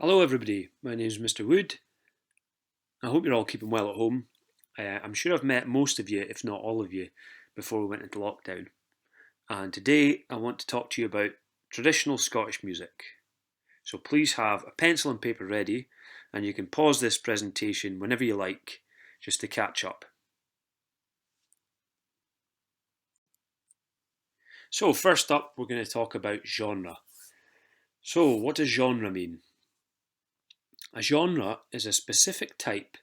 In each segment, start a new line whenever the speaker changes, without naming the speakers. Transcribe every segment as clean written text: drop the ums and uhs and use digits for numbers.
Hello everybody, my name is Mr. Wood. I hope you're all keeping well at home. I'm sure I've met most of you, if not all of you, before we went into lockdown. And today I want to talk to you about traditional Scottish music. So please have a pencil and paper ready, and you can pause this presentation whenever you like, just to catch up. So first up, we're going to talk about genre. So what does genre mean? A genre is a specific type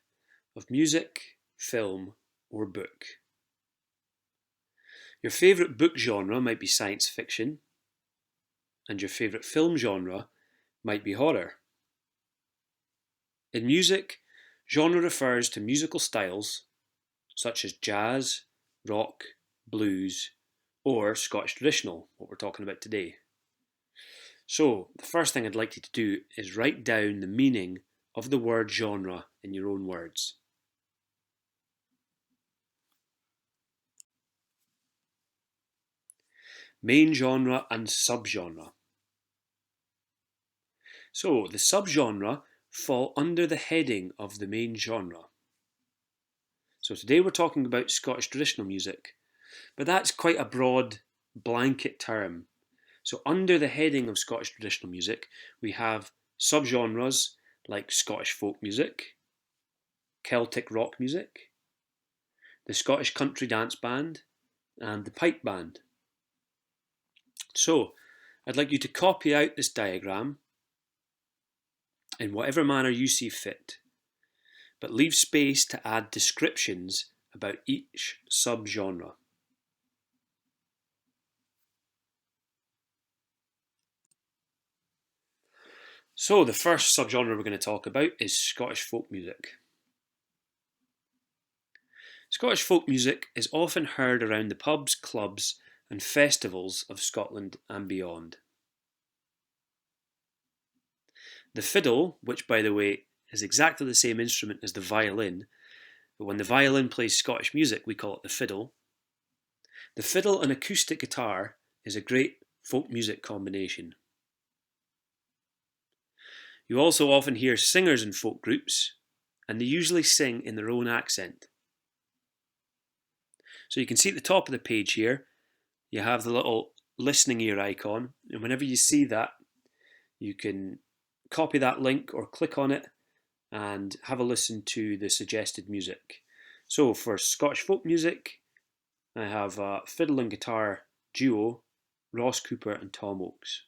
of music, film, or book. Your favourite book genre might be science fiction, and your favourite film genre might be horror. In music, genre refers to musical styles such as jazz, rock, blues, or Scottish traditional, what we're talking about today. So, the first thing I'd like you to do is write down the meaning of the word genre in your own words. Main genre and subgenre. So, the subgenre fall under the heading of the main genre. So today we're talking about Scottish traditional music, but that's quite a broad blanket term. So under the heading of Scottish traditional music, we have subgenres like Scottish folk music, Celtic rock music, the Scottish country dance band, and the pipe band. So I'd like you to copy out this diagram in whatever manner you see fit, but leave space to add descriptions about each subgenre. So the first subgenre we're going to talk about is Scottish folk music. Scottish folk music is often heard around the pubs, clubs and festivals of Scotland and beyond. The fiddle, which by the way is exactly the same instrument as the violin, but when the violin plays Scottish music we call it the fiddle. The fiddle and acoustic guitar is a great folk music combination. You also often hear singers in folk groups, and they usually sing in their own accent. So you can see at the top of the page here, you have the little listening ear icon, and whenever you see that, you can copy that link or click on it and have a listen to the suggested music. So for Scottish folk music, I have a fiddle and guitar duo, Ross Cooper and Tom Oakes.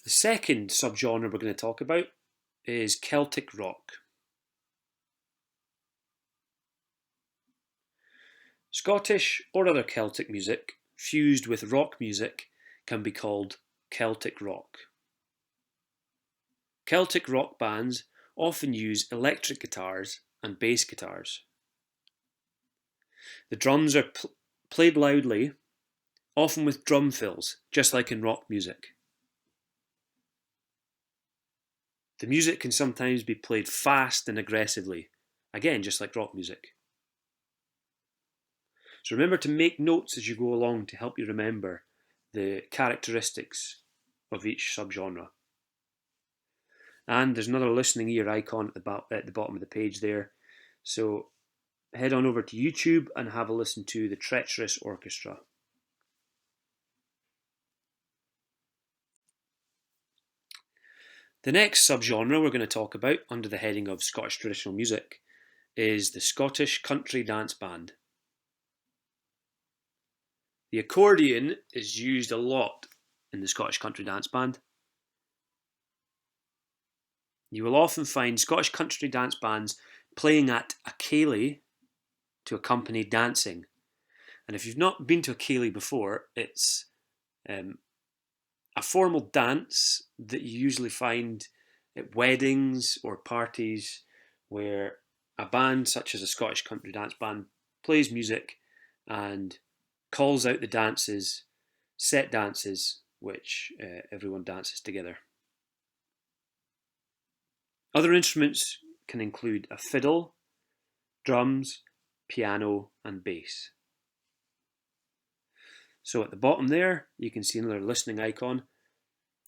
The second subgenre we're going to talk about is Celtic rock. Scottish or other Celtic music fused with rock music can be called Celtic rock. Celtic rock bands often use electric guitars and bass guitars. The drums are played loudly, often with drum fills, just like in rock music. The music can sometimes be played fast and aggressively, again just like rock music. So remember to make notes as you go along to help you remember the characteristics of each subgenre. And there's another listening ear icon at the bottom of the page there. So head on over to YouTube and have a listen to the Treacherous Orchestra. The next subgenre we're going to talk about under the heading of Scottish traditional music is the Scottish country dance band. The accordion is used a lot in the Scottish country dance band. You will often find Scottish country dance bands playing at a ceilidh to accompany dancing. And if you've not been to a ceilidh before, it's a formal dance that you usually find at weddings or parties where a band such as a Scottish country dance band plays music and calls out the dances, set dances, which everyone dances together. Other instruments can include a fiddle, drums, piano and bass. So at the bottom there, you can see another listening icon.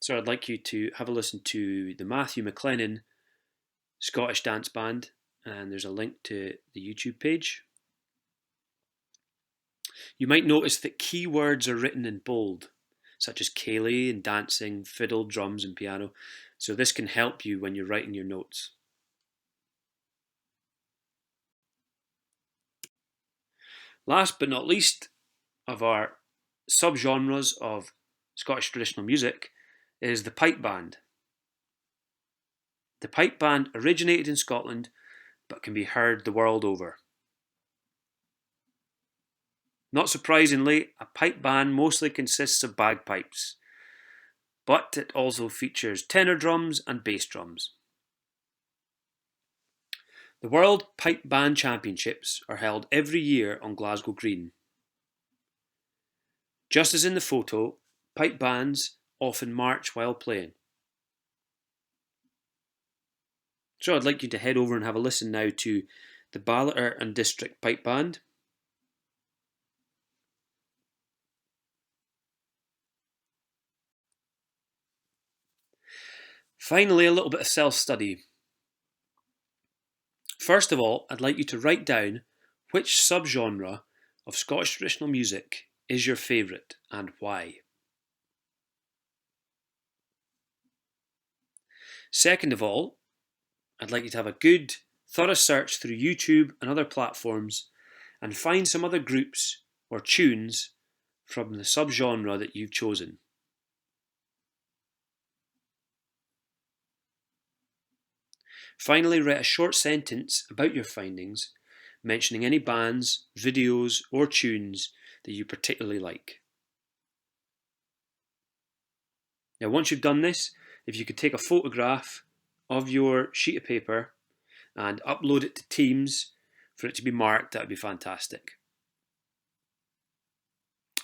So I'd like you to have a listen to the Matthew McLennan Scottish Dance Band, and there's a link to the YouTube page. You might notice that keywords are written in bold, such as ceilidh and dancing, fiddle, drums and piano. So this can help you when you're writing your notes. Last but not least of our subgenres of Scottish traditional music is the pipe band. The pipe band originated in Scotland but can be heard the world over. Not surprisingly, a pipe band mostly consists of bagpipes, but it also features tenor drums and bass drums. The World Pipe Band Championships are held every year on Glasgow Green. Just as in the photo, pipe bands often march while playing. So I'd like you to head over and have a listen now to the Ballater and District Pipe Band. Finally, a little bit of self-study. First of all, I'd like you to write down which subgenre of Scottish traditional music is your favourite and why. Second of all, I'd like you to have a good, thorough search through YouTube and other platforms and find some other groups or tunes from the subgenre that you've chosen. Finally, write a short sentence about your findings, mentioning any bands, videos, or tunes that you particularly like. Now, once you've done this, if you could take a photograph of your sheet of paper and upload it to Teams for it to be marked, that would be fantastic.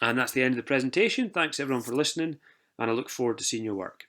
And that's the end of the presentation. Thanks everyone for listening, and I look forward to seeing your work.